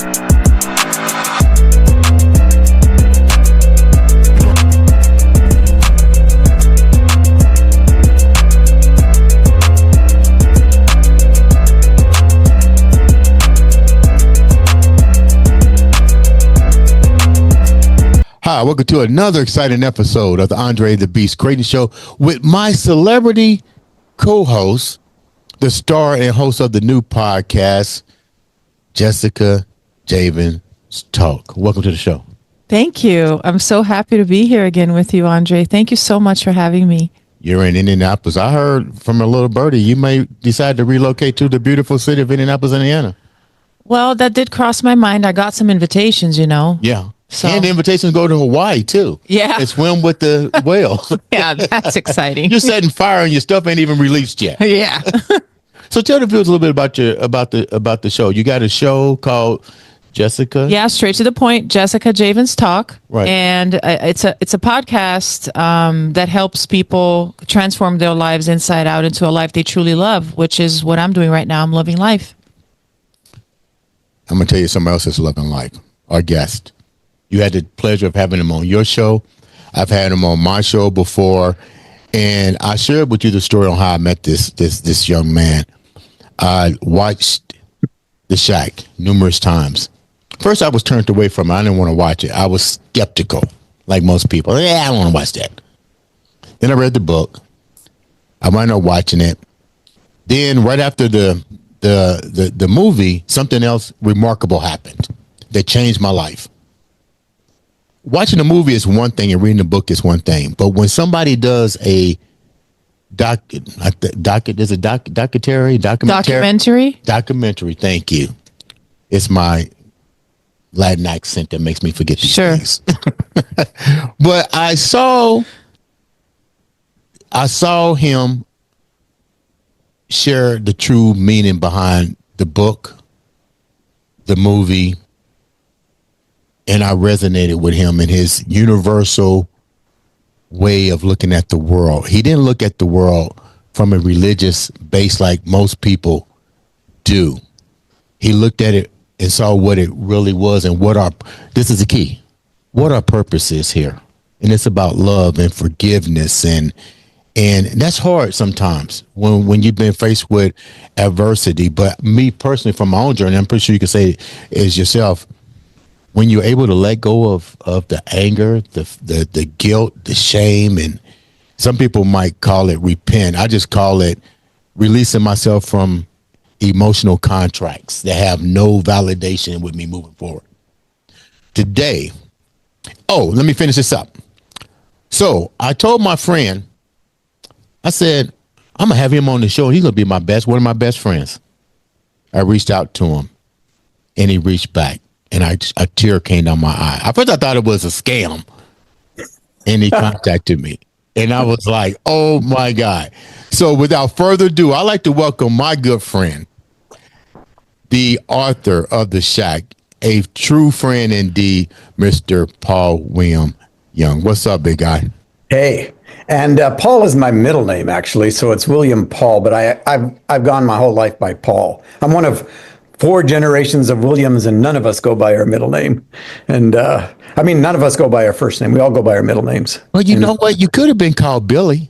Hi, welcome to another exciting episode of the Andre The Beast Crayton Show with my celebrity co-host, the star and host of the new podcast, Jessica Javens Talk. Welcome to the show. Thank you. I'm so happy to be here again with you, Andre. Thank you so much for having me. You're in Indianapolis. I heard from a little birdie you may decide to relocate to the beautiful city of Indianapolis, Indiana. Well, that did cross my mind. I got some invitations, you know. Yeah. So, and the invitations go to Hawaii, too. Yeah. And swim with the whale. Yeah, that's exciting. You're setting fire and your stuff ain't even released yet. Yeah. So tell the viewers a little bit about the show. You got a show called Jessica. Yeah, straight to the point. Jessica Javens Talk. Right. And it's a podcast that helps people transform their lives inside out into a life they truly love, which is what I'm doing right now. I'm loving life. I'm going to tell you somebody else that's loving life. Our guest. You had the pleasure of having him on your show. I've had him on my show before, and I shared with you the story on how I met this young man. I watched The Shack numerous times. First, I was turned away from it. I didn't want to watch it. I was skeptical, like most people. Yeah, I don't want to watch that. Then I read the book. I wound up watching it. Then, right after the movie, something else remarkable happened that changed my life. Watching a movie is one thing and reading a book is one thing. But when somebody does a documentary, thank you. It's my Latin accent that makes me forget these things. But I saw him share the true meaning behind the book, the movie, and I resonated with him in his universal way of looking at the world. He didn't look at the world from a religious base like most people do. He looked at it and saw what it really was and this is the key, what our purpose is here. And it's about love and forgiveness. And that's hard sometimes when you've been faced with adversity. But me personally, from my own journey, I'm pretty sure you can say is yourself, when you're able to let go of the anger, the guilt, the shame, and some people might call it repent. I just call it releasing myself from emotional contracts that have no validation with me moving forward. Today, let me finish this up. So I told my friend, I said, I'm going to have him on the show. He's going to be one of my best friends. I reached out to him, and he reached back. And a tear came down my eye. At first, I thought it was a scam. And he contacted me. And I was like, oh, my God. So without further ado, I'd like to welcome my good friend, the author of The Shack, a true friend indeed, Mr. Paul William Young. What's up, big guy? Hey. And Paul is my middle name, actually. So it's William Paul. But I've gone my whole life by Paul. I'm one of 4 generations of Williams, and none of us go by our middle name. And none of us go by our first name. We all go by our middle names. Well, you know what? You could have been called Billy.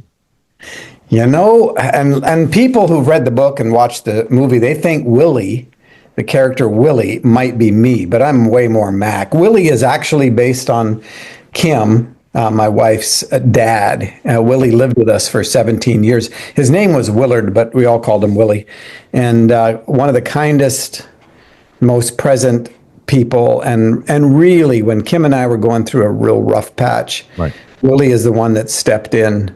You know, and people who've read the book and watched the movie, they think Willie, the character Willie, might be me, but I'm way more Mac. Willie is actually based on Kim, my wife's dad. Willie lived with us for 17 years. His name was Willard, but we all called him Willie. And one of the kindest, most present people. And really, when Kim and I were going through a real rough patch, right, Willie is the one that stepped in.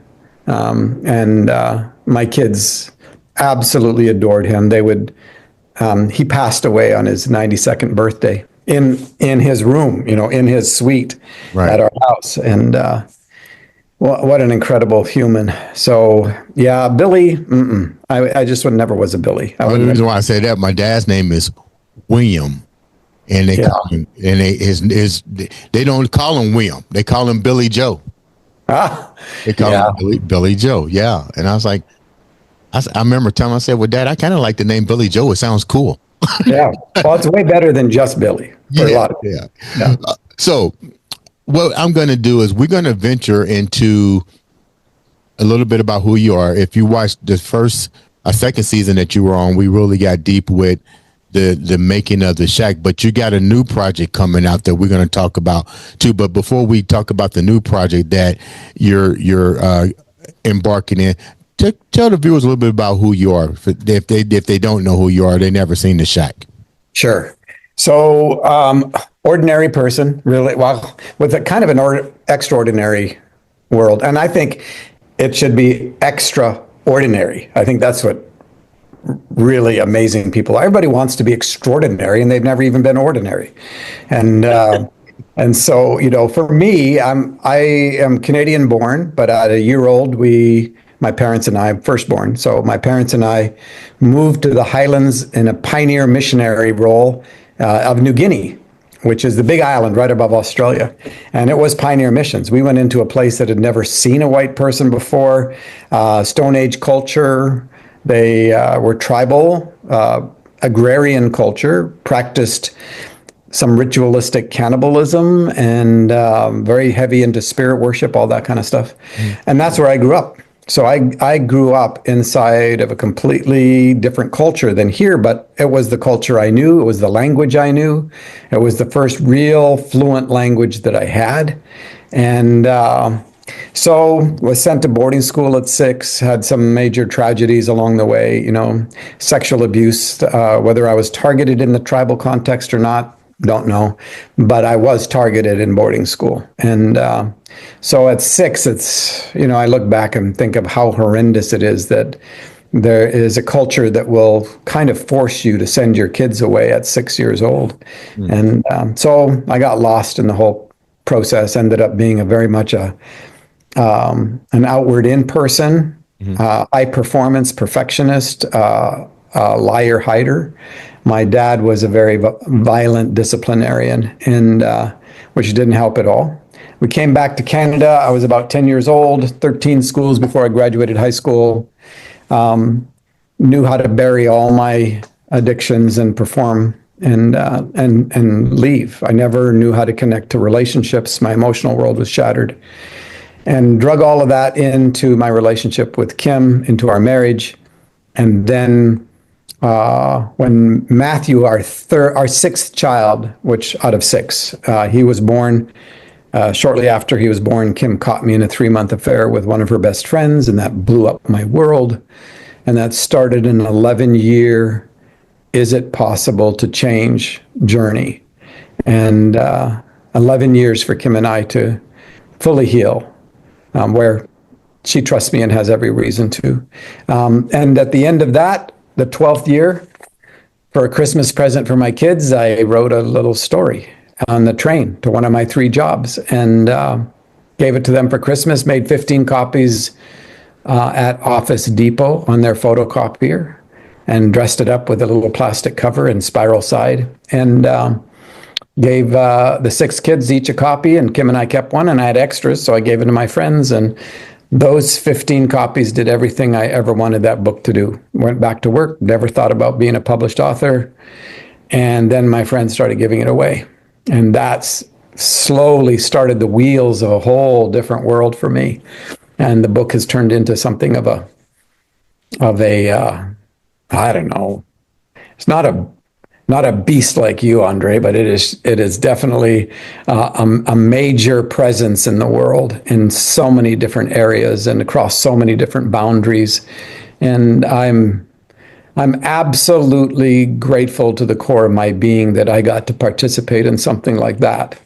And my kids absolutely adored him. He passed away on his 92nd birthday in his room, in his suite, right, at our house. And what an incredible human. So yeah, Billy, I just never was a Billy. The reason why I say that, my dad's name is William, and they call him, and they don't call him William, they call him Billy Joe. They call him Billy Joe. Yeah. And I was like, I remember telling him, I said, well, Dad, I kind of like the name Billy Joe. It sounds cool. Yeah. Well, it's way better than just Billy for a Yeah, lot of yeah. Yeah. So what I'm going to do is we're going to venture into a little bit about who you are. If you watched the second season that you were on, we really got deep with the making of the shack. But you got a new project coming out that we're going to talk about too. But before we talk about the new project that you're embarking in, tell the viewers a little bit about who you are. If they don't know who you are, they never seen the shack. Sure. So, ordinary person, really, well, with a kind of extraordinary world. And I think it should be extraordinary. I think that's what really amazing people are. Everybody wants to be extraordinary, and they've never even been ordinary. And so, for me, I am Canadian born, but at a year old, my parents and I, firstborn. So my parents and I moved to the Highlands in a pioneer missionary role of New Guinea, which is the big island right above Australia. And it was pioneer missions. We went into a place that had never seen a white person before, Stone Age culture. They were tribal, agrarian culture, practiced some ritualistic cannibalism, and very heavy into spirit worship, all that kind of stuff. And that's where I grew up. So I grew up inside of a completely different culture than here, but it was the culture I knew. It was the language I knew. It was the first real fluent language that I had. And so was sent to boarding school at 6, had some major tragedies along the way, sexual abuse, whether I was targeted in the tribal context or not, don't know, but I was targeted in boarding school. And so at 6, it's, I look back and think of how horrendous it is that there is a culture that will kind of force you to send your kids away at 6 years old. And so I got lost in the whole process, ended up being a very much an outward in person, high performance perfectionist, liar hider. My dad was a very violent disciplinarian, and which didn't help at all. We came back to Canada. I was about 10 years old, 13 schools before I graduated high school. Knew how to bury all my addictions and perform and leave. I never knew how to connect to relationships. My emotional world was shattered, and drug all of that into my relationship with Kim, into our marriage, and then when Matthew, our 6th child, which out of 6, he was born. Shortly after he was born, Kim caught me in a 3-month affair with one of her best friends, and that blew up my world. And that started an 11-year, is it possible to change journey? And 11 years for Kim and I to fully heal, where she trusts me and has every reason to. And at the end of that, the 12th year, for a Christmas present for my kids, I wrote a little story on the train to one of my 3 jobs, and gave it to them for Christmas, made 15 copies at Office Depot on their photocopier, and dressed it up with a little plastic cover and spiral side, and gave the 6 kids each a copy, and Kim and I kept one, and I had extras, so I gave it to my friends, and those 15 copies did everything I ever wanted that book to do. Went back to work, never thought about being a published author. And then my friends started giving it away. And that's slowly started the wheels of a whole different world for me. And the book has turned into something of a I don't know. It's not a beast like you, Andre, but it is definitely a major presence in the world in so many different areas and across so many different boundaries. And I'm absolutely grateful to the core of my being that I got to participate in something like that.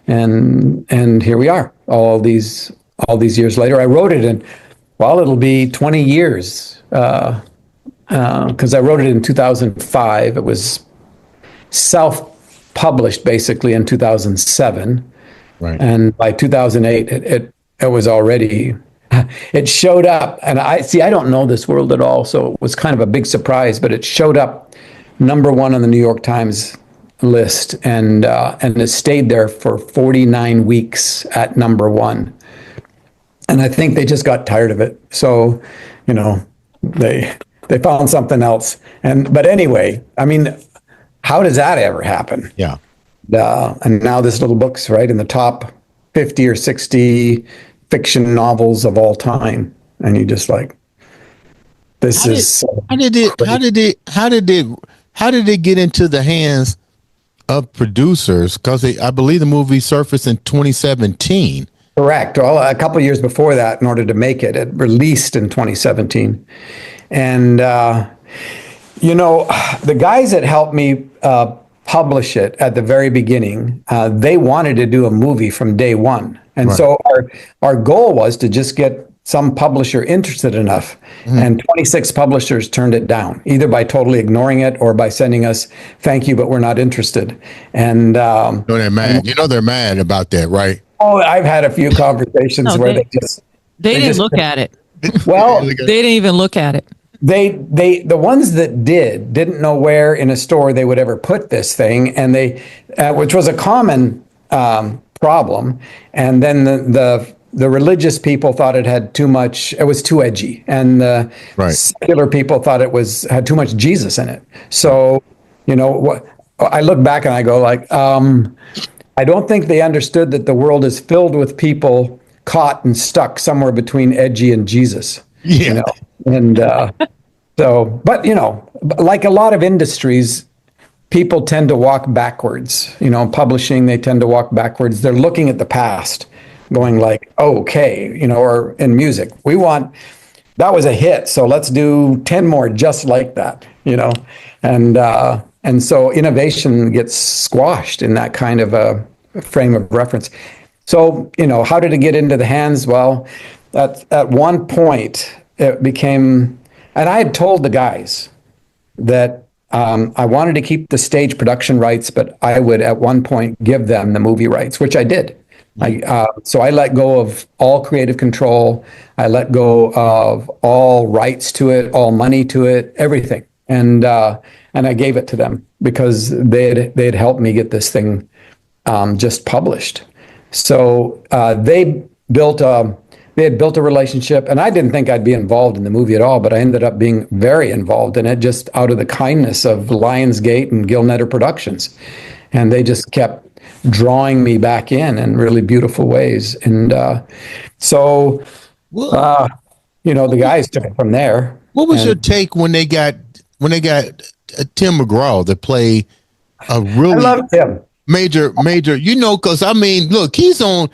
And here we are, all these years later. I wrote it in, well, it'll be 20 years because I wrote it in 2005. It was self-published basically in 2007, Right. and by 2008 it was already, it showed up. And I don't know this world at all, so it was kind of a big surprise, but it showed up #1 on the New York Times list, and it stayed there for 49 weeks at #1. And I think they just got tired of it, so they found something else. But anyway, I mean, how does that ever happen? Yeah. And now this little book's right in the top 50 or 60 fiction novels of all time. And you just like, this How did, is so how did it, how crazy. did it, how did it, how did it get into the hands of producers? Because I believe the movie surfaced in 2017. Correct. Well, a couple of years before that, in order to make it, it released in 2017. And, the guys that helped me publish it at the very beginning, they wanted to do a movie from day one. And Right. so our goal was to just get some publisher interested enough. And 26 publishers turned it down, either by totally ignoring it or by sending us, thank you, but we're not interested. And They're mad. They're mad about that, right? I've had a few conversations No, where they just, They didn't just- look at it. well, They didn't even look at it. the ones that didn't know where in a store they would ever put this thing, and which was a common problem. And then the religious people thought it had too much, it was too edgy, and the Right. secular people thought it had too much Jesus in it. So, what I look back and I go like, I don't think they understood that the world is filled with people caught and stuck somewhere between edgy and Jesus. Yeah. And but like a lot of industries, people tend to walk backwards. Publishing, they tend to walk backwards. They're looking at the past, going like, okay, or in music, that was a hit, so let's do 10 more just like that, and so innovation gets squashed in that kind of a frame of reference. So, how did it get into the hands? Well, at one point it became, and I had told the guys that I wanted to keep the stage production rights, but I would at one point give them the movie rights, which I did. So I let go of all creative control. I let go of all rights to it, all money to it, everything. And I gave it to them because they'd helped me get this thing just published. So they had built a relationship, and I didn't think I'd be involved in the movie at all, but I ended up being very involved in it just out of the kindness of Lionsgate and Gilnetter Productions. And they just kept drawing me back in really beautiful ways. And the guys took it from there. What was your take when they got Tim McGraw to play a I really loved him. major, because I mean, look, he's on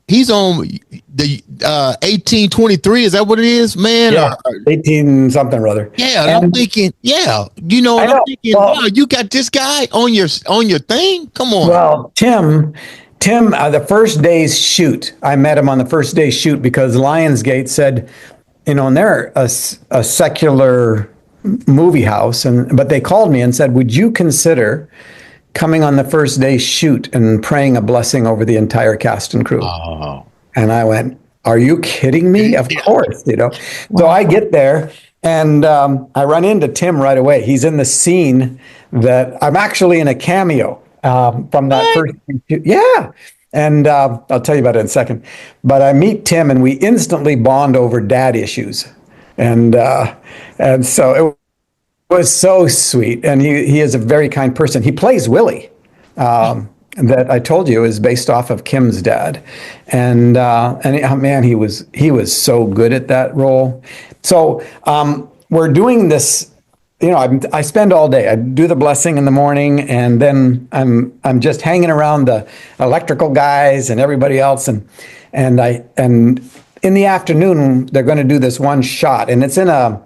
the 1823. Is that what it is, man? Yeah, 18 something or other. Yeah, and I'm thinking, I'm thinking, Well, wow, you got this guy on your thing. Come on. Well, Tim, the first day's shoot, I met him on the first day's shoot because Lionsgate said, and they're a secular movie house, but they called me and said, would you consider coming on the first day's shoot and praying a blessing over the entire cast and crew? Oh. And I went, are you kidding me? Of course, So I get there and I run into Tim right away. He's in the scene that I'm actually in a cameo from that first. Yeah. And I'll tell you about it in a second. But I meet Tim and we instantly bond over dad issues. And so it was so sweet. And he is a very kind person. He plays Willie. That I told you is based off of Kim's dad, and man, he was so good at that role. So we're doing this. I spend all day. I do the blessing in the morning, and then I'm just hanging around the electrical guys and everybody else, and in the afternoon they're going to do this one shot, and it's in a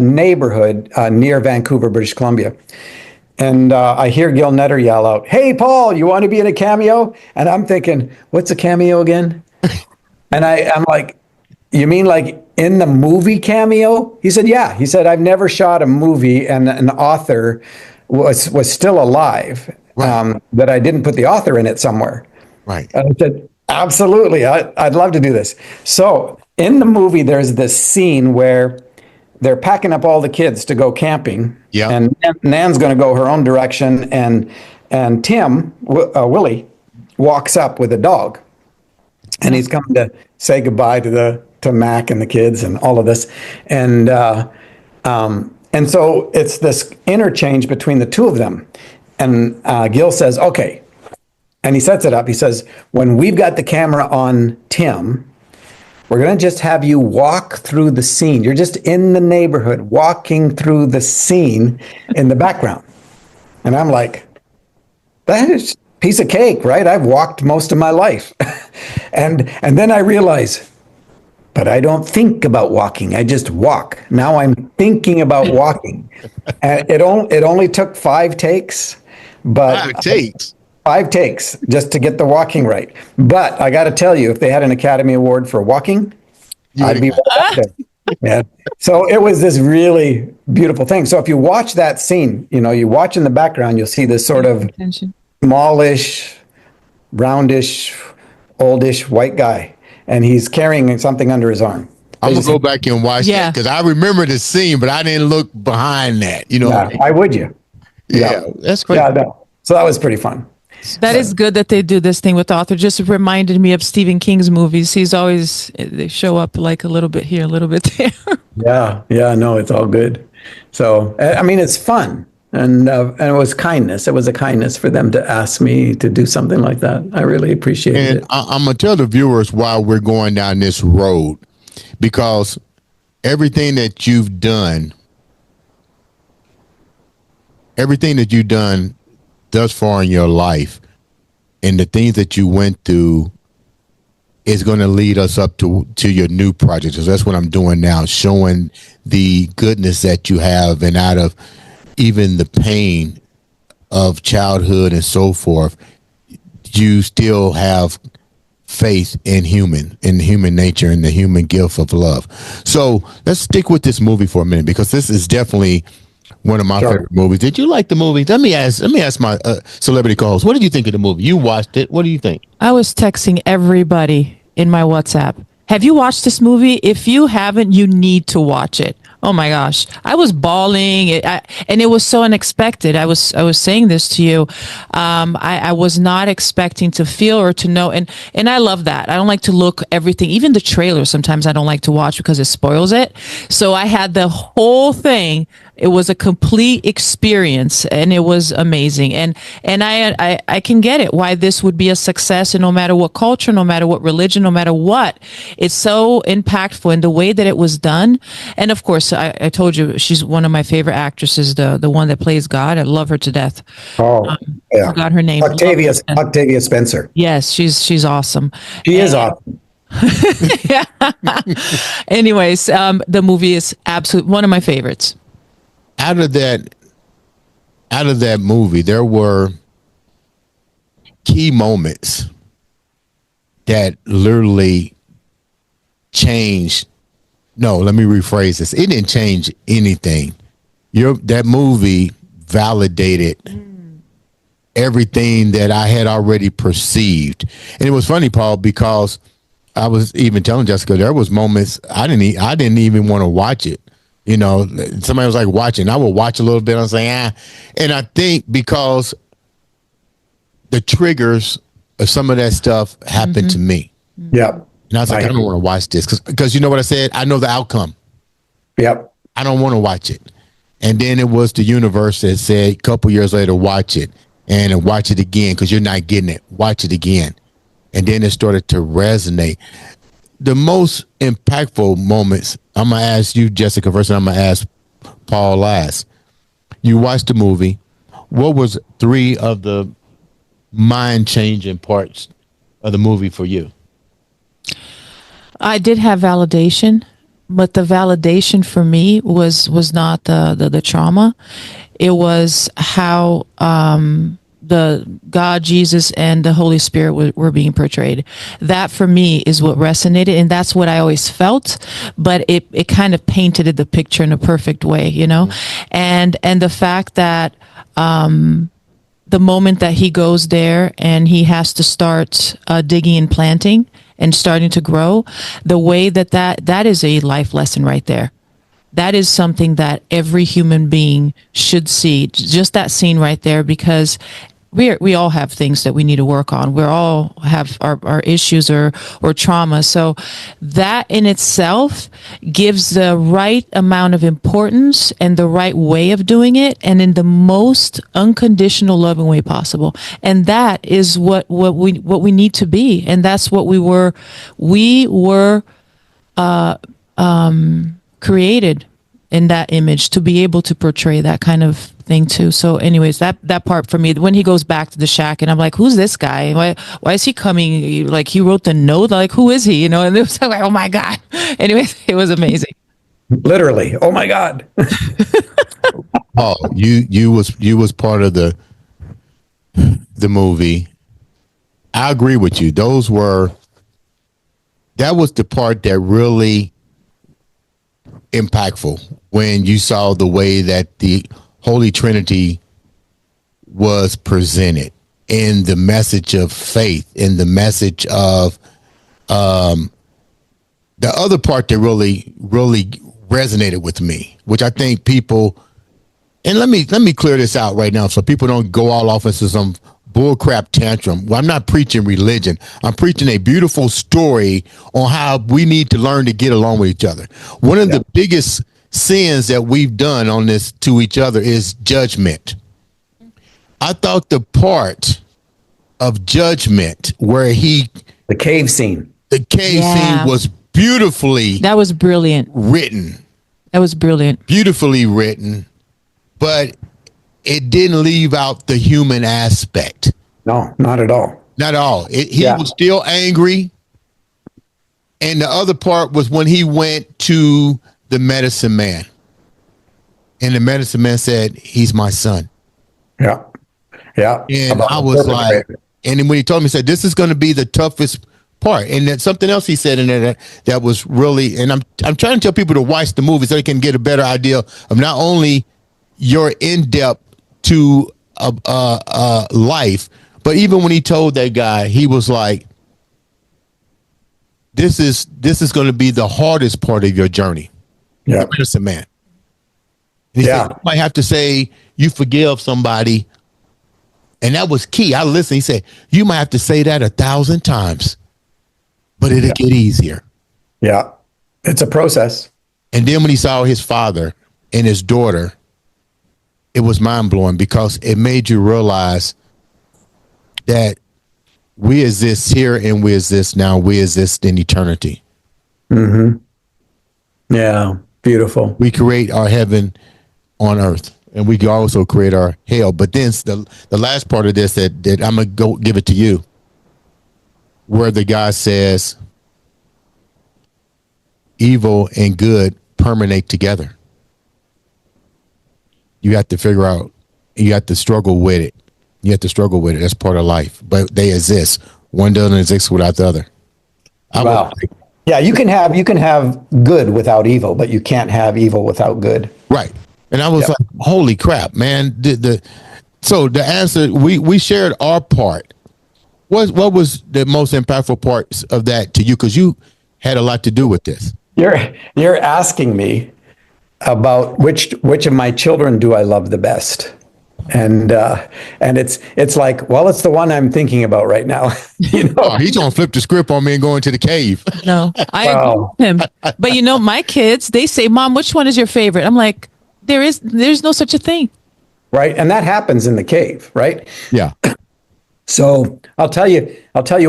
neighborhood near Vancouver, British Columbia. And I hear Gil Netter yell out, "Hey, Paul, you want to be in a cameo?" And I'm thinking, what's a cameo again? And I'm like, you mean like in the movie cameo? He said, yeah. He said, I've never shot a movie and an author was still alive, Right. that I didn't put the author in it somewhere. Right. And I said, absolutely, I'd love to do this. So in the movie, there's this scene where they're packing up all the kids to go camping. Yeah. And Nan's going to go her own direction. And Tim, Willie, walks up with a dog. And he's coming to say goodbye to Mac and the kids and all of this. And And so it's this interchange between the two of them. And Gil says, okay. And he sets it up. He says, when we've got the camera on Tim, we're going to just have you walk through the scene. You're just in the neighborhood, walking through the scene in the background. And I'm like, that is a piece of cake, right? I've walked most of my life. and then I realize, but I don't think about walking. I just walk. Now I'm thinking about walking. And it only took 5 takes, but 5 takes. 5 takes just to get the walking right. But I got to tell you, if they had an Academy Award for walking, I'd be right up there. Yeah. So it was this really beautiful thing. So if you watch that scene, you watch in the background, you'll see this sort of smallish, roundish, oldish white guy. And he's carrying something under his arm. I'm going to go back and watch that because I remember the scene, but I didn't look behind that. Why would you? Yeah, that's great. Yeah, no. So that was pretty fun. That is good that they do this thing with the author. Just reminded me of Stephen King's movies. They show up like a little bit here, a little bit there. Yeah, no, it's all good. So, I mean, it's fun. And it was kindness. It was a kindness for them to ask me to do something like that. I really appreciated it. I'm going to tell the viewers why we're going down this road, because everything that you've done thus far in your life and the things that you went through is going to lead us up to your new project. So that's what I'm doing now, showing the goodness that you have, and out of even the pain of childhood and so forth, you still have faith in human nature and the human gift of love. So let's stick with this movie for a minute, because this is definitely one of my favorite movies. Did you like the movie? Let me ask my celebrity co-host, what did you think of the movie? You watched it. What do you think? I was texting everybody in my WhatsApp. Have you watched this movie? If you haven't, you need to watch it. Oh my gosh, I was bawling, and it was so unexpected. I was saying this to you. I was not expecting to feel or to know, and I love that. I don't like to look everything, even the trailer. Sometimes I don't like to watch because it spoils it. So I had the whole thing. It was a complete experience, and it was amazing. And I can get it why this would be a success, and no matter what culture, no matter what religion, no matter what, it's so impactful in the way that it was done. And of course, I told you she's one of my favorite actresses, the one that plays God. I love her to death. Oh, yeah. Forgot her name. Octavia Spencer. Yes, she's awesome. She is awesome. Yeah. Anyways, the movie is absolutely one of my favorites. Out of that movie, there were key moments that literally changed. No, let me rephrase this. It didn't change anything. That movie validated everything that I had already perceived. And it was funny, Paul, because I was even telling Jessica, there was moments I didn't even want to watch it. Somebody was like watching. I would watch a little bit. I'm saying, and I think because the triggers of some of that stuff happened to me. Yep. And I was like, I don't want to watch this because you know what I said? I know the outcome. Yep. I don't want to watch it. And then it was the universe that said a couple years later, watch it and watch it again because you're not getting it. Watch it again. And then it started to resonate. The most impactful moments, I'm going to ask you, Jessica, first, and I'm going to ask Paul last. You watched the movie. What was 3 of the mind-changing parts of the movie for you? I did have validation, but the validation for me was not the trauma. It was how the God, Jesus, and the Holy Spirit were being portrayed. That for me is what resonated, and that's what I always felt, but it kind of painted the picture in a perfect way, and the fact that the moment that he goes there and he has to start digging and planting and starting to grow, the way that is a life lesson right there. That is something that every human being should see, just that scene right there, because we all have things that we need to work on. We all have our issues or trauma. So that in itself gives the right amount of importance and the right way of doing it, and in the most unconditional loving way possible. And that is what we need to be. And that's what we were created in that image, to be able to portray that kind of thing too. So anyways, that part for me, when he goes back to the shack and I'm like, who's this guy? Why is he coming? Like, he wrote the note, like, who is he? And it was like, oh my God. Anyways, it was amazing. Literally. Oh my God. Oh, you was part of the movie. I agree with you. That was the part that really impactful, when you saw the way that the Holy Trinity was presented, in the message of faith, in the message of the other part that really resonated with me, which I think people, and let me clear this out right now so people don't go all off into some bullcrap tantrum. Well, I'm not preaching religion. I'm preaching a beautiful story on how we need to learn to get along with each other. One of the biggest sins that we've done on this to each other is judgment. I thought the part of judgment where the cave scene was beautifully, that was brilliant, written. That was brilliant. Beautifully written, but it didn't leave out the human aspect. No, not at all. Not at all. He was still angry. And the other part was when he went to the medicine man. And the medicine man said, he's my son. Yeah. Yeah. And I was like, and then when he told me, he said, this is going to be the toughest part. And then something else he said in there that was really, and I'm trying to tell people to watch the movie so they can get a better idea of not only your in-depth to life, but even when he told that guy, he was like, this is going to be the hardest part of your journey. Yeah. The medicine man. And he said, you might have to say you forgive somebody. And that was key. I listened. He said, you might have to say that 1,000 times, but it'll get easier. Yeah. It's a process. And then when he saw his father and his daughter, it was mind blowing, because it made you realize that we exist here and we exist now. We exist in eternity. Mm-hmm. Yeah. Beautiful. We create our heaven on earth, and we can also create our hell. But then the last part of this that I'm going to go give it to you, where the guy says evil and good permeate together. You have to figure out, you have to struggle with it. You have to struggle with it. That's part of life, but they exist. One doesn't exist without the other. Wow. Yeah, you can have good without evil, but you can't have evil without good. Right. And I was like, holy crap, man. So the answer, we shared our part. What was the most impactful parts of that to you? Because you had a lot to do with this. You're asking me about which of my children do I love the best, and it's like, well, it's the one I'm thinking about right now. Oh, he's gonna flip the script on me and go into the cave. No, I agree with him. But my kids, they say, "Mom, which one is your favorite?" I'm like, there's no such a thing. Right, and that happens in the cave, right? Yeah. So I'll tell you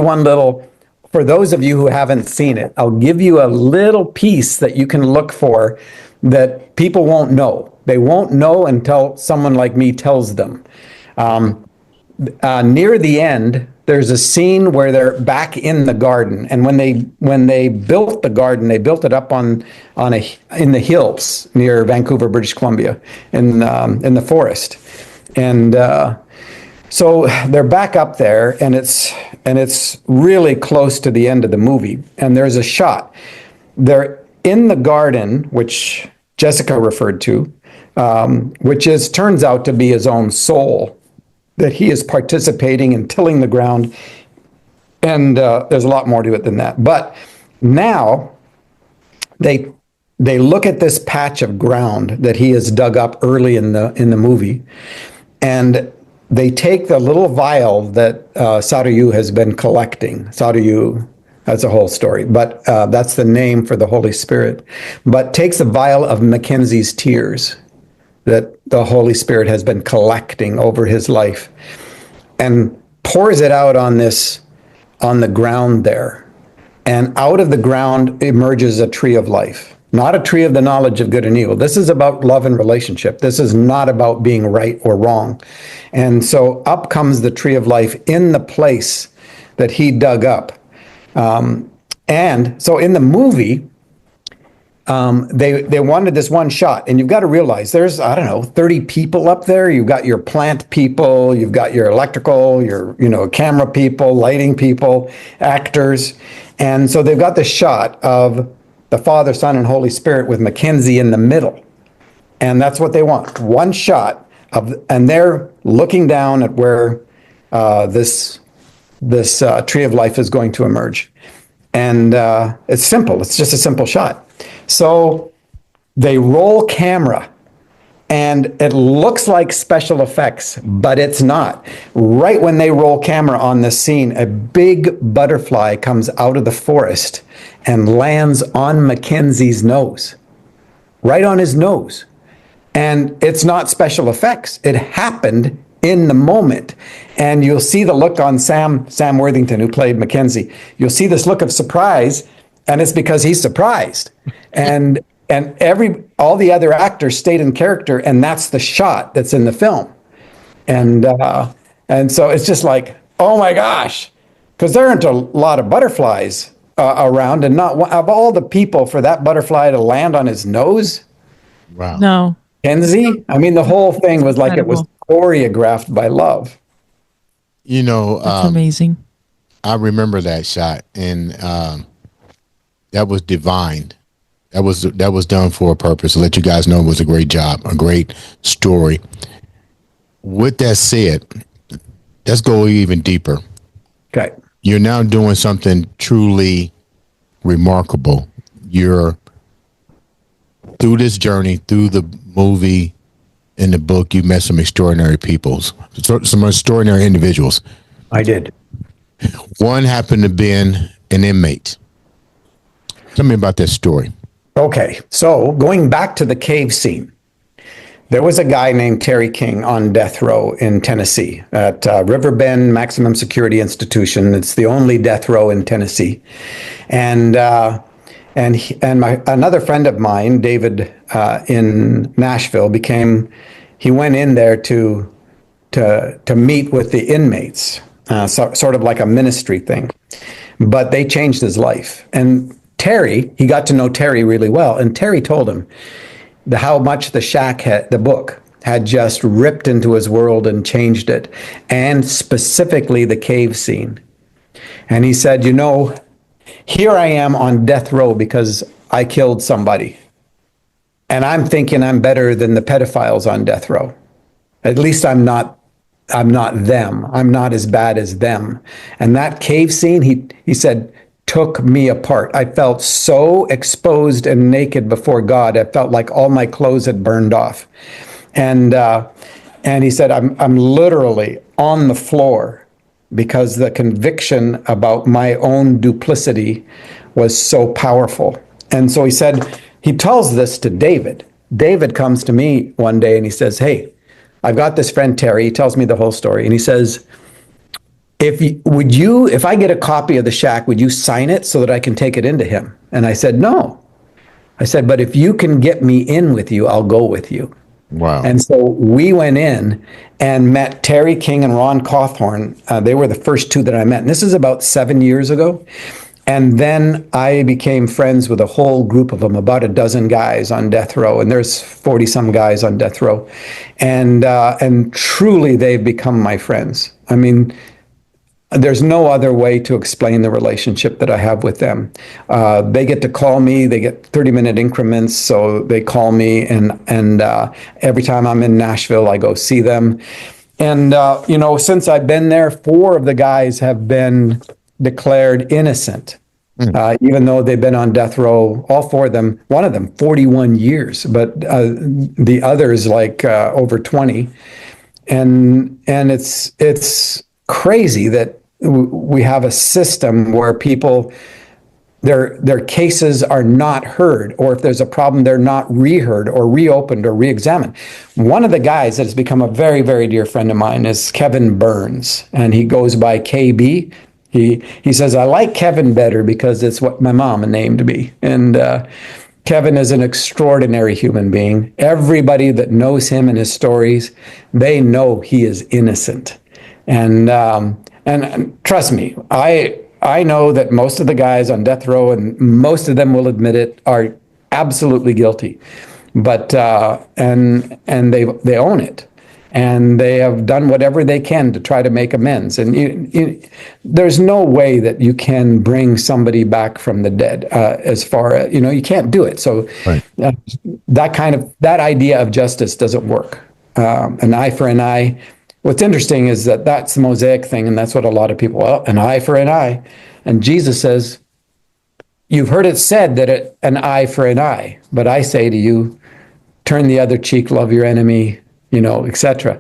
one little. For those of you who haven't seen it, I'll give you a little piece that you can look for that people won't know. They won't know until someone like me tells them. Near the end, there's a scene where they're back in the garden, and when they built the garden, they built it up in the hills near Vancouver, British Columbia, in the forest, and so they're back up there, and it's really close to the end of the movie, and there's a shot. They're in the garden, which Jessica referred to, which turns out to be his own soul, that he is participating in tilling the ground. And there's a lot more to it than that. But now they look at this patch of ground that he has dug up early in the movie, and they take the little vial that Sarayu has been collecting. Sarayu, that's a whole story, but that's the name for the Holy Spirit. But takes a vial of Mackenzie's tears that the Holy Spirit has been collecting over his life and pours it out on the ground there. And out of the ground emerges a tree of life. Not a tree of the knowledge of good and evil. This is about love and relationship. This is not about being right or wrong. And so up comes the tree of life in the place that he dug up. And so in the movie, they wanted this one shot. And you've got to realize there's, I don't know, 30 people up there. You've got your plant people, you've got your electrical, your, camera people, lighting people, actors. And so they've got the shot of the Father, Son, and Holy Spirit with Mackenzie in the middle. And that's what they want. One shot and they're looking down at where this tree of life is going to emerge. And it's simple. It's just a simple shot. So they roll camera and it looks like special effects, but it's not. Right when they roll camera on this scene, a big butterfly comes out of the forest and lands on Mackenzie's nose, right on his nose. And it's not special effects. It happened in the moment. And you'll see the look on Sam Worthington, who played Mackenzie. You'll see this look of surprise, and it's because he's surprised. And all the other actors stayed in character, and that's the shot that's in the film. And so it's just like, oh my gosh, because there aren't a lot of butterflies around, and not one, of all the people for that butterfly to land on his nose. Wow. No. Kenzie, I mean, the whole thing was like it was choreographed by love. That's amazing. I remember that shot, and that was divine. That was done for a purpose. To let you guys know, it was a great job, a great story. With that said, let's go even deeper. Okay. You're now doing something truly remarkable. You're through this journey, through the movie and the book, you met some extraordinary people, some extraordinary individuals. I did. One happened to be an inmate. Tell me about that story. Okay, so going back to the cave scene, there was a guy named Terry King on death row in Tennessee at Riverbend Maximum Security Institution. It's the only death row in Tennessee, and another friend of mine, David, in Nashville, he went in there to meet with the inmates, sort of like a ministry thing, but they changed his life. And Terry, he got to know Terry really well, and Terry told him how much the book had just ripped into his world and changed it, and specifically the cave scene. And he said, here I am on death row because I killed somebody, and I'm thinking I'm better than the pedophiles on death row. At least I'm not them. I'm not as bad as them. And that cave scene, he said, took me apart. I felt so exposed and naked before God. I felt like all my clothes had burned off. And he said, I'm literally on the floor because the conviction about my own duplicity was so powerful. And so he said, he tells this to David. David comes to me one day and he says, hey, I've got this friend Terry. He tells me the whole story. And he says, if I get a copy of The Shack, would you sign it so that I can take it into him? And I said, no. I said, but if you can get me in with you, I'll go with you. Wow. And so we went in and met Terry King and Ron Cawthorn. They were the first two that I met. And this is about 7 years ago. And then I became friends with a whole group of them, about a dozen guys on death row. And there's 40 some guys on death row. And truly they've become my friends. I mean, there's no other way to explain the relationship that I have with them. They get to call me. They get 30-minute increments, so they call me, and every time I'm in Nashville, I go see them. And since I've been there, 4 of the guys have been declared innocent, even though they've been on death row. All 4 of them, one of them 41 years, but the others like over 20. and it's crazy that we have a system where people their cases are not heard, or if there's a problem, they're not reheard or reopened or reexamined. One of the guys that has become a very, very dear friend of mine is Kevin Burns, and he goes by KB. He says, I like Kevin better because it's what my mom named me. And Kevin is an extraordinary human being. Everybody that knows him and his stories, they know he is innocent. And trust me, I know that most of the guys on death row, and most of them will admit it, are absolutely guilty. But and they own it, and they have done whatever they can to try to make amends. And there's no way that you can bring somebody back from the dead. As far as you can't do it. So Right. that idea of justice doesn't work. An eye for an eye. What's interesting is that that's the Mosaic thing, and that's what a lot of people, well, an eye for an eye. And Jesus says, you've heard it said that an eye for an eye, but I say to you, turn the other cheek, love your enemy, etc.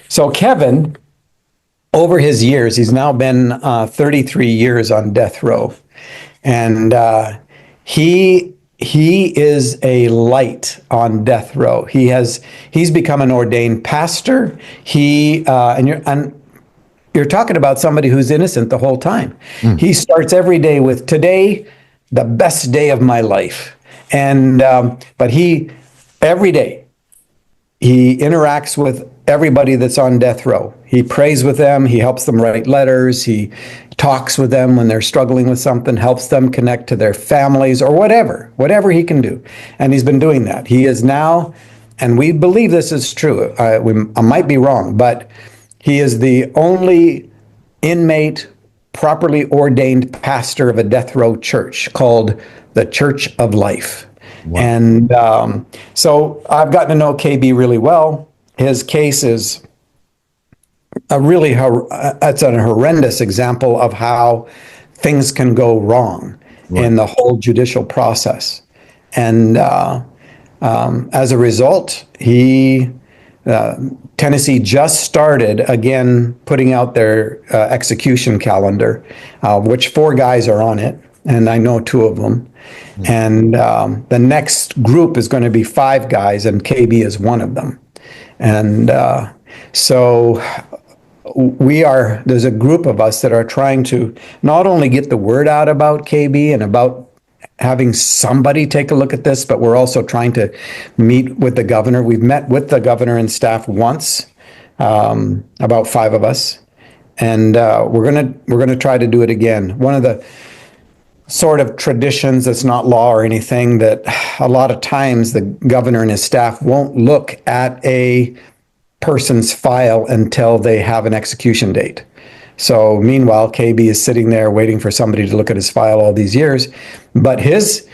So Kevin, over his years, he's now been 33 years on death row, and he is a light on death row. He's become an ordained pastor. And you're talking about somebody who's innocent the whole time. He starts every day with today, the best day of my life. And but every day he interacts with everybody that's on death row. He prays with them. He helps them write letters. He talks with them when they're struggling with something, helps them connect to their families or whatever he can do. And he's been doing that. He is now, and we believe this is true. I might be wrong, but he is the only inmate, properly ordained pastor of a death row church called the Church of Life. Wow. And so I've gotten to know KB really well. His case is it's a horrendous example of how things can go wrong in the whole judicial process. And as a result, Tennessee just started again putting out their execution calendar, which 4 guys are on it, and I know 2 of them. And the next group is going to be 5 guys, and KB is one of them. And so there's a group of us that are trying to not only get the word out about KB and about having somebody take a look at this, but we're also trying to meet with the governor. We've met with the governor and staff once, about 5 of us, and we're gonna try to do it again. One of the sort of traditions that's not law or anything, that a lot of times the governor and his staff won't look at a person's file until they have an execution date. So meanwhile, KB is sitting there waiting for somebody to look at his file all these years. But he's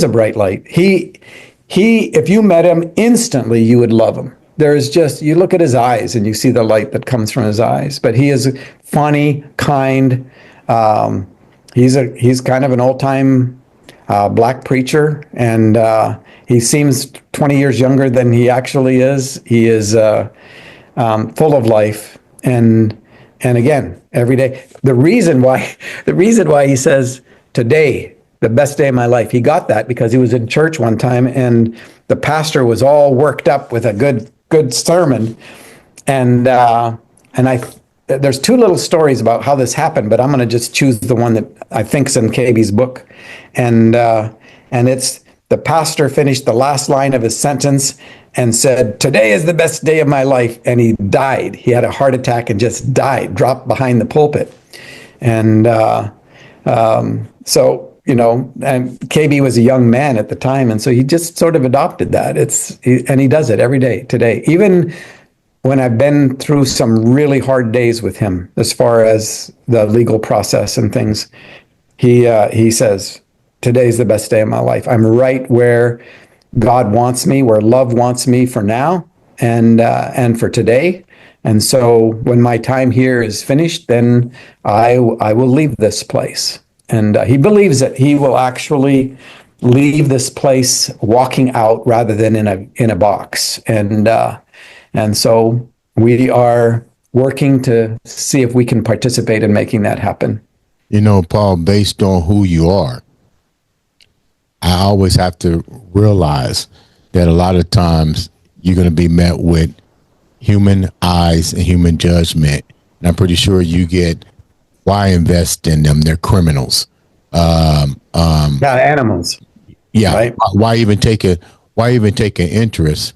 a bright light. If you met him instantly, you would love him. You look at his eyes and you see the light that comes from his eyes. But he is funny, kind. He's kind of an old-time black preacher, and he seems 20 years younger than he actually is. He is full of life, and again, every day. The reason why he says today, the best day of my life, he got that because he was in church one time, and the pastor was all worked up with a good sermon, and there's 2 little stories about how this happened, but I'm going to just choose the one that I think's in KB's book. And it's the pastor finished the last line of his sentence and said, today is the best day of my life. And he died. He had a heart attack and just died, dropped behind the pulpit. And so, and KB was a young man at the time. And so he just sort of adopted that. And he does it every day today. Even when I've been through some really hard days with him, as far as the legal process and things, he says, today's the best day of my life. I'm right where God wants me, where love wants me for now and for today. And so when my time here is finished, then I will leave this place. And he believes that he will actually leave this place walking out rather than in a box. And so we are working to see if we can participate in making that happen. You know, Paul, based on who you are, I always have to realize that a lot of times you're going to be met with human eyes and human judgment. And I'm pretty sure you get, why invest in them? They're criminals. Animals. Yeah. Right. Why even take an interest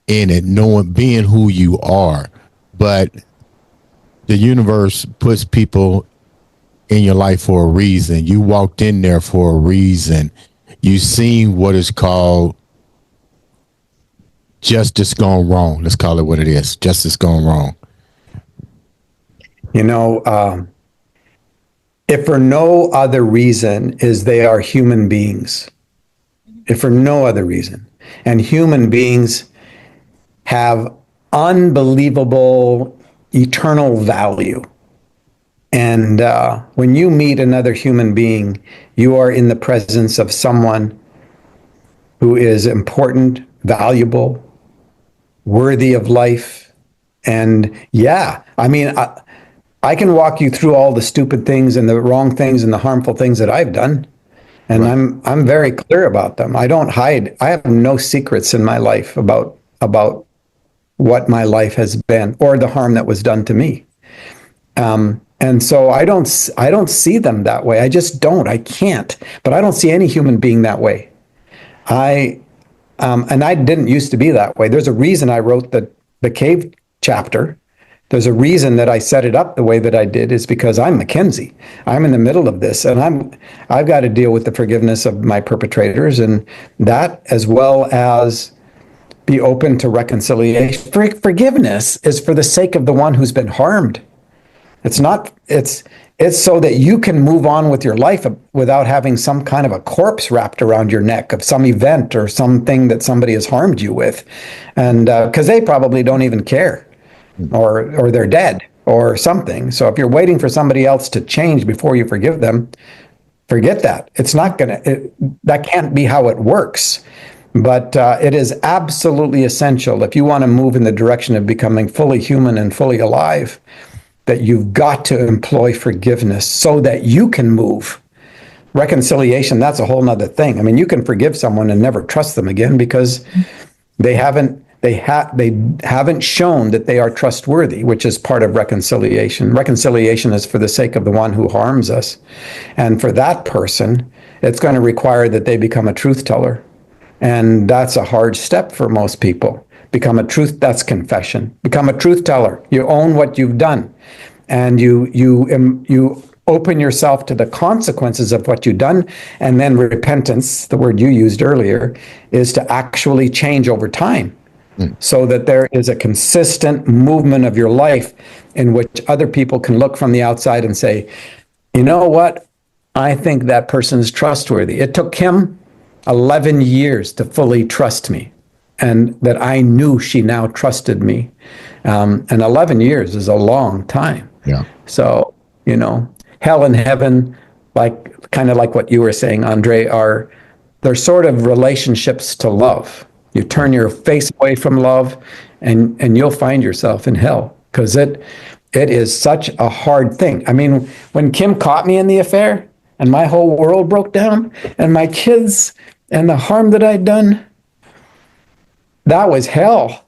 in it, knowing being who you are? But the universe puts people in your life for a reason. You walked in there for a reason. You seen what is called justice gone wrong. Let's call it what it is. Justice gone wrong. You know, if for no other reason is they are human beings, if for no other reason, and human beings have unbelievable eternal value. And when you meet another human being, you are in the presence of someone who is important, valuable, worthy of life. And yeah, I mean, I can walk you through all the stupid things and the wrong things and the harmful things that I've done. And right. I'm very clear about them. I don't hide. I have no secrets in my life about what my life has been or the harm that was done to me. And so I don't see them that way. I just don't. I can't. But I don't see any human being that way. And I didn't used to be that way. There's a reason I wrote the cave chapter. There's a reason that I set it up the way that I did, is because I'm Mackenzie. I'm in the middle of this, and I've got to deal with the forgiveness of my perpetrators, and that, as well as be open to reconciliation. Forgiveness is for the sake of the one who's been harmed. It's so that you can move on with your life without having some kind of a corpse wrapped around your neck of some event or something that somebody has harmed you with. And because they probably don't even care, or they're dead or something. So if you're waiting for somebody else to change before you forgive them, forget that. It's not that can't be how it works. But it is absolutely essential, if you want to move in the direction of becoming fully human and fully alive, that you've got to employ forgiveness so that you can move. Reconciliation, that's a whole nother thing. I mean, you can forgive someone and never trust them again because they haven't shown that they are trustworthy, which is part of reconciliation. Reconciliation is for the sake of the one who harms us. And for that person, it's going to require that they become a truth teller. And that's a hard step for most people. That's confession. Become a truth teller. You own what you've done. And you open yourself to the consequences of what you've done. And then repentance, the word you used earlier, is to actually change over time. So that there is a consistent movement of your life in which other people can look from the outside and say, you know what? I think that person is trustworthy. It took him 11 years to fully trust me, and that I knew she now trusted me. And 11 years is a long time. Yeah. So, hell and heaven, kind of like what you were saying, Andre, they're sort of relationships to love. You turn your face away from love and you'll find yourself in hell, because it is such a hard thing. I mean, when Kim caught me in the affair and my whole world broke down and my kids and the harm that I'd done, that was hell.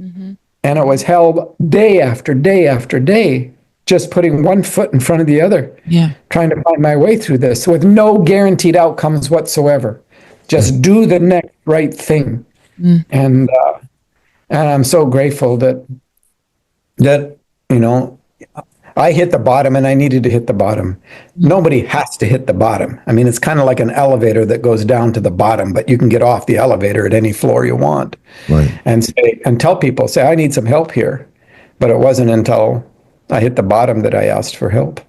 Mm-hmm. And it was hell day after day after day, just putting one foot in front of the other, trying to find my way through this with no guaranteed outcomes whatsoever. Just do the next right thing. And I'm so grateful that I hit the bottom, and I needed to hit the bottom. Nobody has to hit the bottom. I mean, it's kind of like an elevator that goes down to the bottom, but you can get off the elevator at any floor you want. Right. And tell people, I need some help here. But it wasn't until I hit the bottom that I asked for help.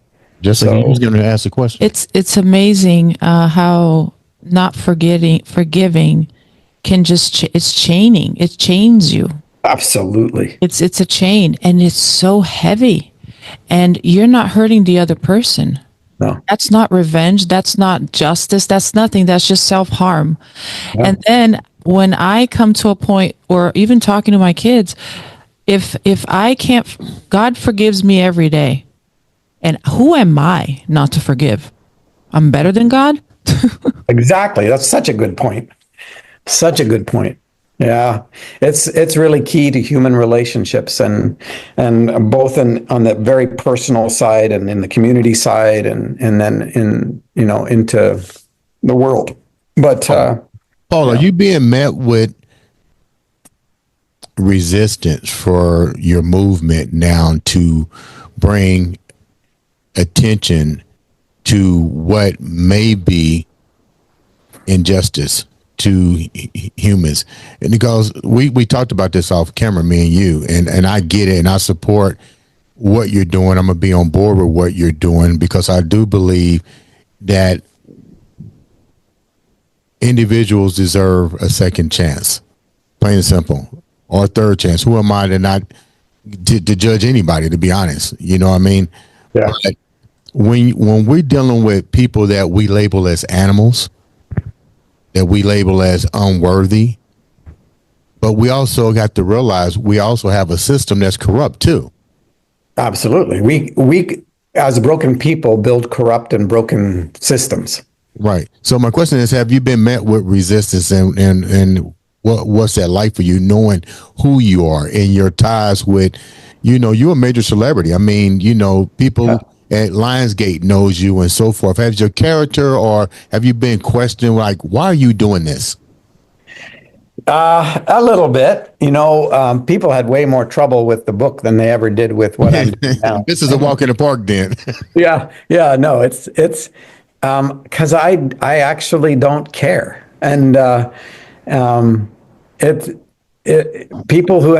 Jessica, I was going to ask a question. It's amazing how not forgiving can just it's chaining. It chains you. Absolutely. It's a chain, and it's so heavy. And you're not hurting the other person. No. That's not revenge. That's not justice. That's nothing. That's just self-harm. Yeah. And then when I come to a point, or even talking to my kids, if I can't, God forgives me every day. And who am I not to forgive? I'm better than God? Exactly. That's such a good point. Such a good point. Yeah, it's really key to human relationships, and both on the very personal side and in the community side, and then into the world. But Paul, are yeah. you being met with resistance for your movement now to bring attention to what may be injustice to humans? And because we talked about this off camera, me and you, and I get it, and I support what you're doing. I'm gonna be on board with what you're doing because I do believe that individuals deserve a second chance, plain and simple, or a third chance. Who am I to not to judge anybody? To be honest, you know what I mean. Yeah. But when we're dealing with people that we label as animals, that we label as unworthy, but we also got to realize we also have a system that's corrupt too. Absolutely. We as broken people build corrupt and broken systems. Right. So my question is, have you been met with resistance, and what's that like for you, knowing who you are and your ties with, you're a major celebrity. I mean, people at Lionsgate knows you and so forth. Has your character, or have you been questioned, like, why are you doing this? A little bit. People had way more trouble with the book than they ever did with what I'm doing now. This is a walk in the park then. Yeah. No, it's because I actually don't care, and people who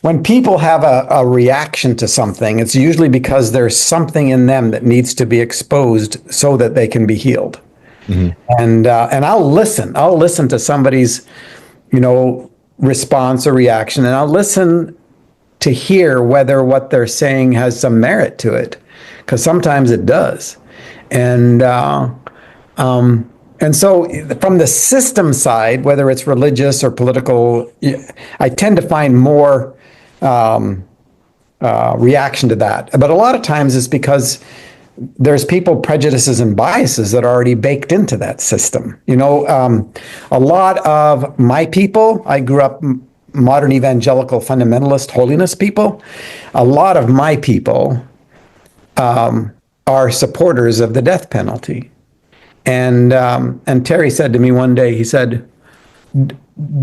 when people have a reaction to something, it's usually because there's something in them that needs to be exposed so that they can be healed. And I'll listen to somebody's response or reaction, and I'll listen to hear whether what they're saying has some merit to it, because sometimes it does. And so from the system side, whether it's religious or political, I tend to find more reaction to that. But a lot of times it's because there's people, prejudices, and biases that are already baked into that system. A lot of my people, I grew up modern evangelical fundamentalist holiness people. A lot of my people are supporters of the death penalty. And Terry said to me one day, he said,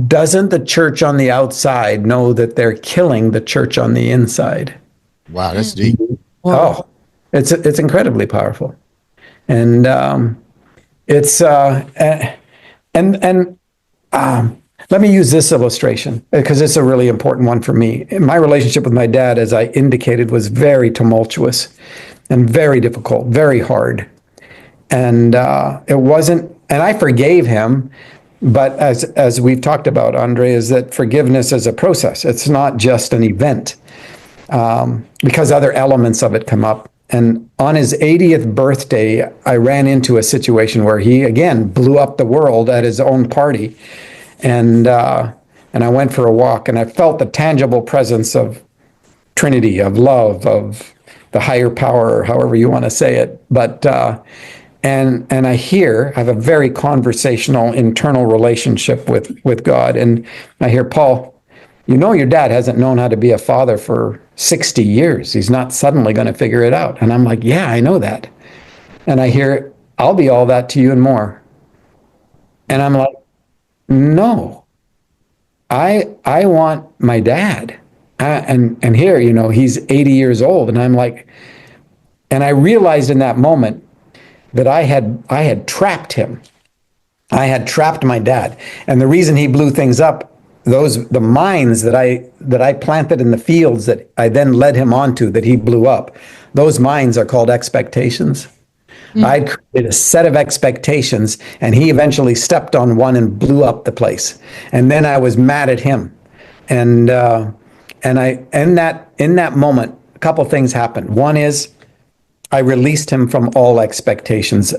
doesn't the church on the outside know that they're killing the church on the inside? Wow, that's deep. Oh, it's incredibly powerful. And it's let me use this illustration because it's a really important one for me. My relationship with my dad, as I indicated, was very tumultuous and very difficult, very hard. And it wasn't, and I forgave him, but as we've talked about, Andre, is that forgiveness is a process. It's not just an event, because other elements of it come up. And on his 80th birthday, I ran into a situation where he again blew up the world at his own party, and I went for a walk, and I felt the tangible presence of Trinity, of love, of the higher power, or however you want to say it. But and I have a very conversational internal relationship with God, and I hear, Paul, your dad hasn't known how to be a father for 60 years. He's not suddenly going to figure it out. And I'm like, yeah, I know that. And I hear, I'll be all that to you and more. And I'm like, no, I want my dad. And here, he's 80 years old. And I'm like, and I realized in that moment that I had trapped him. I had trapped my dad. And the reason he blew things up, the mines that I planted in the fields that I then led him onto, that he blew up, those mines are called expectations. I'd created a set of expectations, and he eventually stepped on one and blew up the place. And then I was mad at him. And in that moment, a couple things happened. One is I released him from all expectations.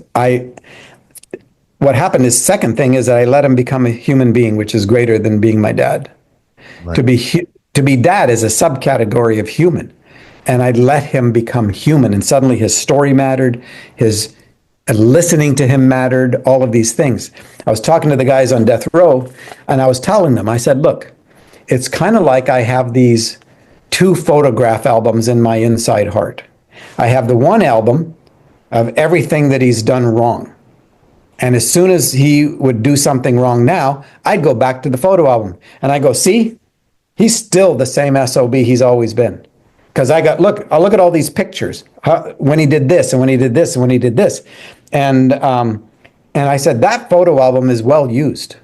What happened is, second thing is that I let him become a human being, which is greater than being my dad. Right. to be dad is a subcategory of human. And I let him become human. And suddenly his story mattered, his listening to him mattered, all of these things. I was talking to the guys on death row, and I was telling them, I said, look, it's kind of like I have these 2 photograph albums in my inside heart. I have the one album of everything that he's done wrong. And as soon as he would do something wrong now, I'd go back to the photo album and I go, see, he's still the same SOB he's always been. Because I look at all these pictures, when he did this and when he did this and when he did this. And I said, that photo album is well used.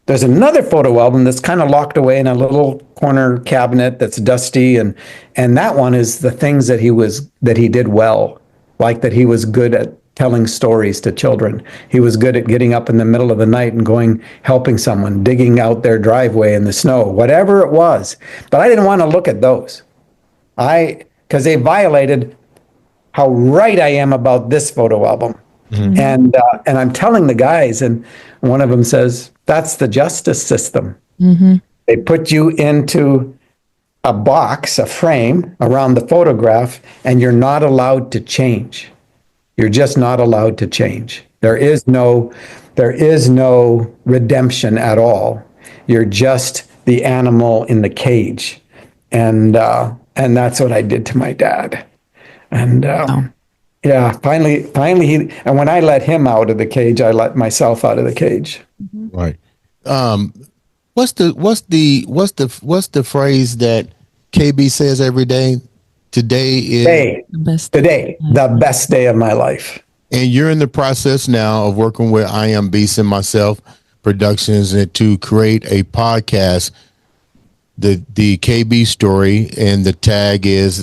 There's another photo album that's kind of locked away in a little corner cabinet that's dusty. And that one is the things that he did well, like that he was good at telling stories to children. He was good at getting up in the middle of the night and going, helping someone, digging out their driveway in the snow, whatever it was. But I didn't want to look at those. Because they violated how right I am about this photo album. Mm-hmm. And I'm telling the guys, and one of them says, that's the justice system. Mm-hmm. They put you into a box, a frame around the photograph, and you're not allowed to change. You're just not allowed to change. There is no redemption at all. You're just the animal in the cage. And that's what I did to my dad. And yeah, finally and when I let him out of the cage, I let myself out of the cage. Right. What's the phrase that KB says every day? Today is the best day of my life. And you're in the process now of working with iambeast and myself Productions and to create a podcast. The KB story, and the tag is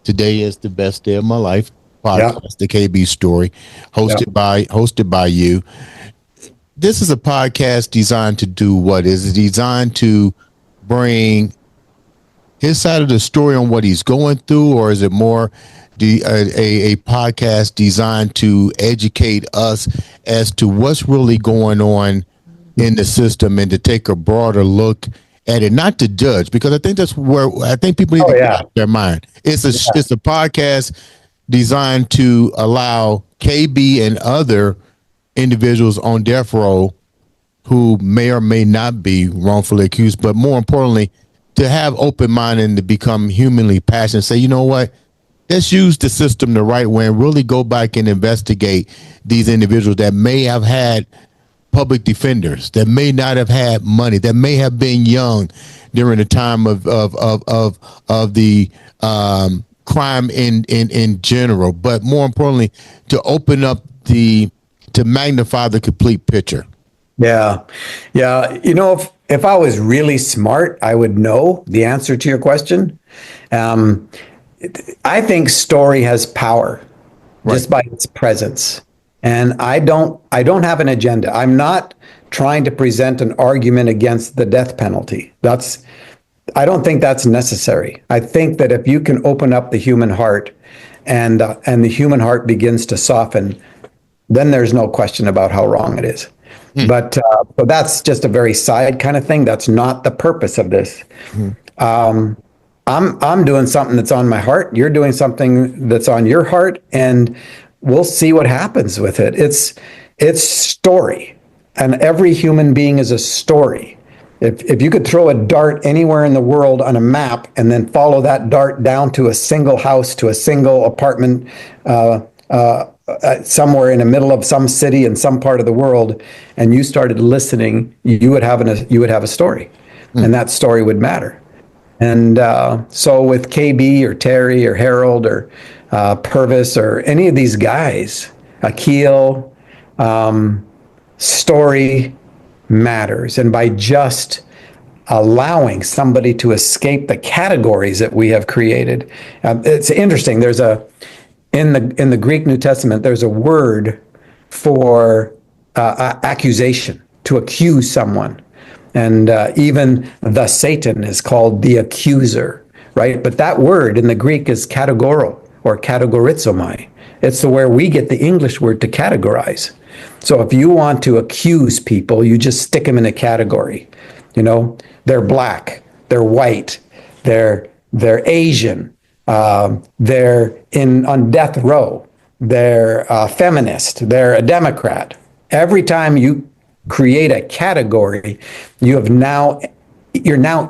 today is the best day of my life podcast. Yeah. The KB story, hosted by you. This is a podcast designed to do what? Is it designed to bring his side of the story on what he's going through, or is it more a podcast designed to educate us as to what's really going on in the system and to take a broader look at it, not to judge, because I think that's where I think people need to get out their mind. It's a podcast designed to allow KB and other individuals on death row who may or may not be wrongfully accused, but more importantly, to have open mind and to become humanly passionate. Say, you know what? Let's use the system the right way and really go back and investigate these individuals that may have had public defenders, that may not have had money, that may have been young during the time of the crime in general, but more importantly, to open up to magnify the complete picture. Yeah. You know, if I was really smart, I would know the answer to your question. I think story has power just by its presence. And I don't have an agenda. I'm not trying to present an argument against the death penalty. I don't think that's necessary. I think that if you can open up the human heart and the human heart begins to soften, then there's no question about how wrong it is. But that's just a very side kind of thing. That's not the purpose of this. I'm doing something that's on my heart. You're doing something that's on your heart, and we'll see what happens with it. It's story, and every human being is a story. If you could throw a dart anywhere in the world on a map and then follow that dart down to a single house, to a single apartment, somewhere in the middle of some city in some part of the world, and you started listening, you would have a story, and that story would matter. And so with KB or Terry or Harold or Purvis or any of these guys, Akil, story matters. And by just allowing somebody to escape the categories that we have created, it's interesting. There's in the Greek New Testament, there's a word for accusation, to accuse someone. And even the Satan is called the accuser, right? But that word in the Greek is kategoro or kategorizomai. It's where we get the English word to categorize. So if you want to accuse people, you just stick them in a category. You know, they're black, they're white, they're Asian, they're on death row, they're a feminist, they're a Democrat. Every time you create a category, you're now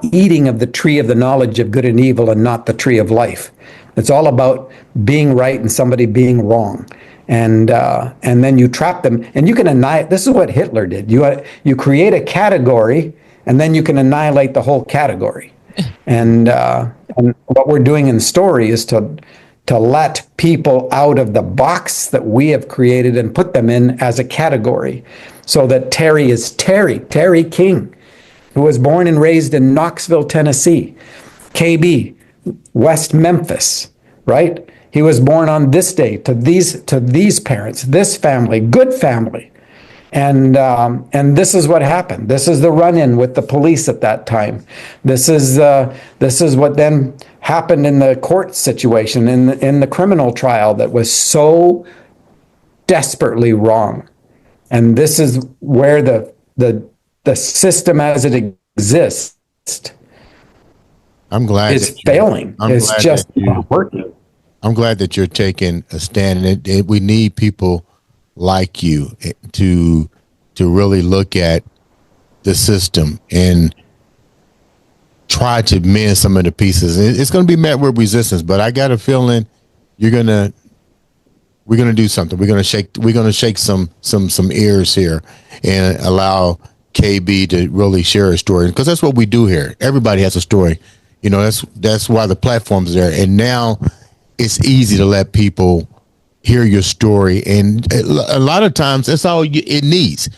eating of the tree of the knowledge of good and evil and not the tree of life. It's all about being right and somebody being wrong. And then you trap them, and you can annihilate. This is what Hitler did. You create a category, and then you can annihilate the whole category. And what we're doing in story is to let people out of the box that we have created and put them in as a category, so that Terry is Terry King, who was born and raised in Knoxville, Tennessee. KB, West Memphis, right? He was born on this day to these parents, this family, good family. And this is what happened. This is the run-in with the police at that time. This is what then happened in the court situation, in the criminal trial that was so desperately wrong. And this is where the system as it exists I'm glad is failing. It's just not working. I'm glad that you're taking a stand, and we need people like you to really look at the system and try to mend some of the pieces. It's going to be met with resistance, but I got a feeling we're going to do something. We're going to shake some ears here and allow KB to really share a story, because that's what we do here. Everybody has a story. You know, that's why the platform's there. And now it's easy to let people hear your story. And a lot of times that's all it needs.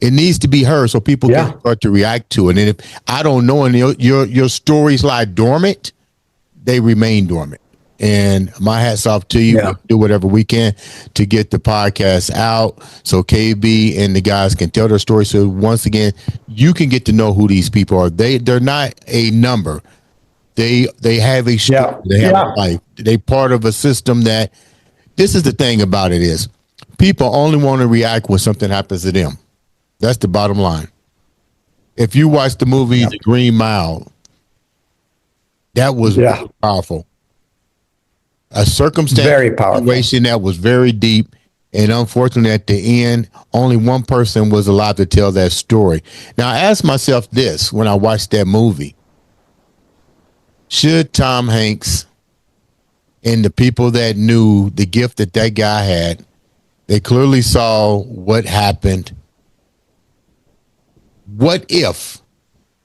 It needs to be heard so people can start to react to it. And if I don't know, and your stories lie dormant, they remain dormant. And my hat's off to you. We'll do whatever we can to get the podcast out so KB and the guys can tell their story. So once again, you can get to know who these people are. They're not a number. They have a story. They have a life. They part of a system that, this is the thing about it, is people only want to react when something happens to them. That's the bottom line. If you watch the movie The Green Mile, that was really powerful. A circumstance situation that was very deep, and unfortunately at the end, only one person was allowed to tell that story. Now I asked myself this when I watched that movie: should Tom Hanks and the people that knew the gift that guy had, they clearly saw what happened. What if,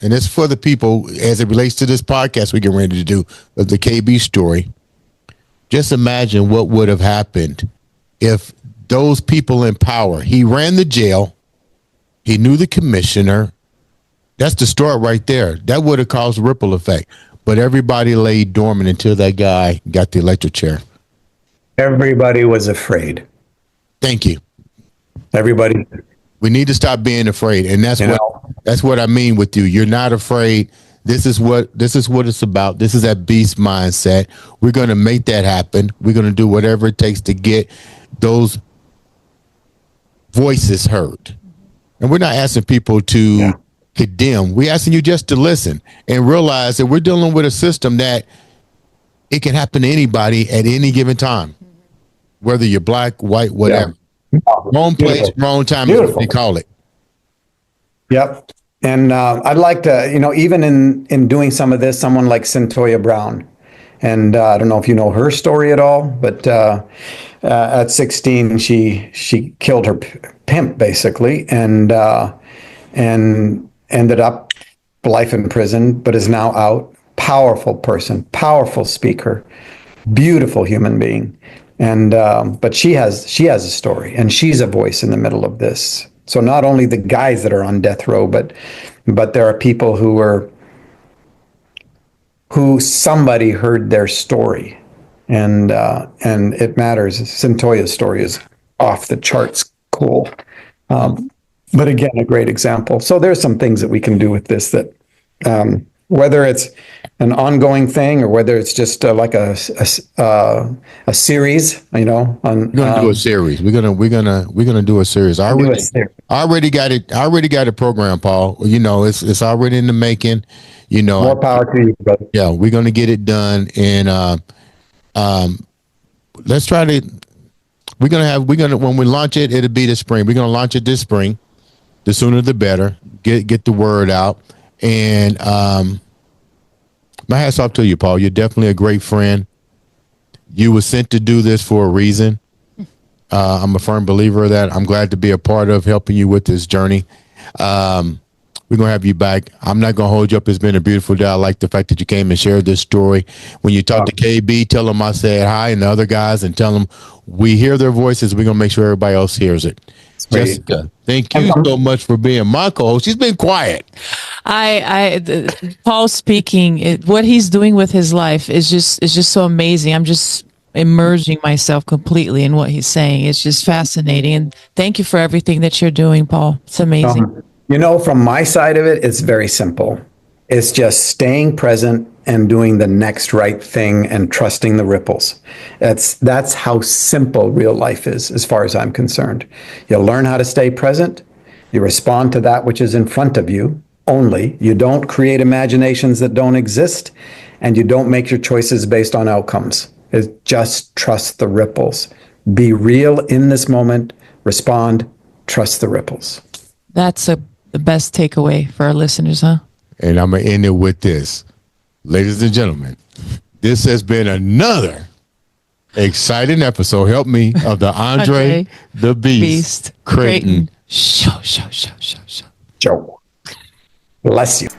and it's for the people as it relates to this podcast we get ready to do, of the KB story, just imagine what would have happened if those people in power, he ran the jail, he knew the commissioner, that's the start right there. That would have caused a ripple effect. But everybody lay dormant until that guy got the electric chair. Everybody was afraid. Thank you. Everybody. We need to stop being afraid. And that's what I mean with you. You're not afraid. This is what it's about. This is that beast mindset. We're going to make that happen. We're going to do whatever it takes to get those voices heard. And we're not asking people to condemn. We're asking you just to listen and realize that we're dealing with a system that it can happen to anybody at any given time, whether you're black, white, whatever. Wrong place, wrong time, is what they call it. Yep. And I'd like to, even in doing some of this, someone like Centoya Brown, and I don't know if you know her story at all, but at 16, she killed her pimp basically, and ended up life in prison, but is now out. Powerful person, powerful speaker, beautiful human being, and but she has a story, and she's a voice in the middle of this. So not only the guys that are on death row, but there are people who somebody heard their story, and it matters. Centoya's story is off the charts cool, but again, a great example. So there's some things that we can do with this that whether it's an ongoing thing or whether it's just like a series, you know, on We're gonna do a series. We're gonna do a series. do a series. I already got it. I already got a program, Paul. You know, it's already in the making. You know, More power to you, brother. yeah, we're gonna get it done, and let's try to. We're gonna when we launch it, it'll be this spring. We're gonna launch it this spring. The sooner the better. Get the word out, and my hats off to you, Paul. You're definitely a great friend. You were sent to do this for a reason. I'm a firm believer of that. I'm glad to be a part of helping you with this journey. We're going to have you back. I'm not going to hold you up. It's been a beautiful day. I like the fact that you came and shared this story. When you talk to KB, tell them I said hi and the other guys and tell them we hear their voices. We're going to make sure everybody else hears it. Great. Jessica, thank you so much for being my co-host. She's been quiet. Paul speaking, what he's doing with his life is just so amazing. I'm just immersing myself completely in what he's saying. It's just fascinating. And thank you for everything that you're doing, Paul. It's amazing. You know, from my side of it, it's very simple. It's just staying present and doing the next right thing and trusting the ripples. That's how simple real life is, as far as I'm concerned. You learn how to stay present. You respond to that which is in front of you only. You don't create imaginations that don't exist, and you don't make your choices based on outcomes. It's just trust the ripples. Be real in this moment. Respond. Trust the ripples. That's the best takeaway for our listeners, huh? And I'm going to end it with this. Ladies and gentlemen, this has been another exciting episode. Help me of the Andre the Beast Crayton Show. Joe. Bless you.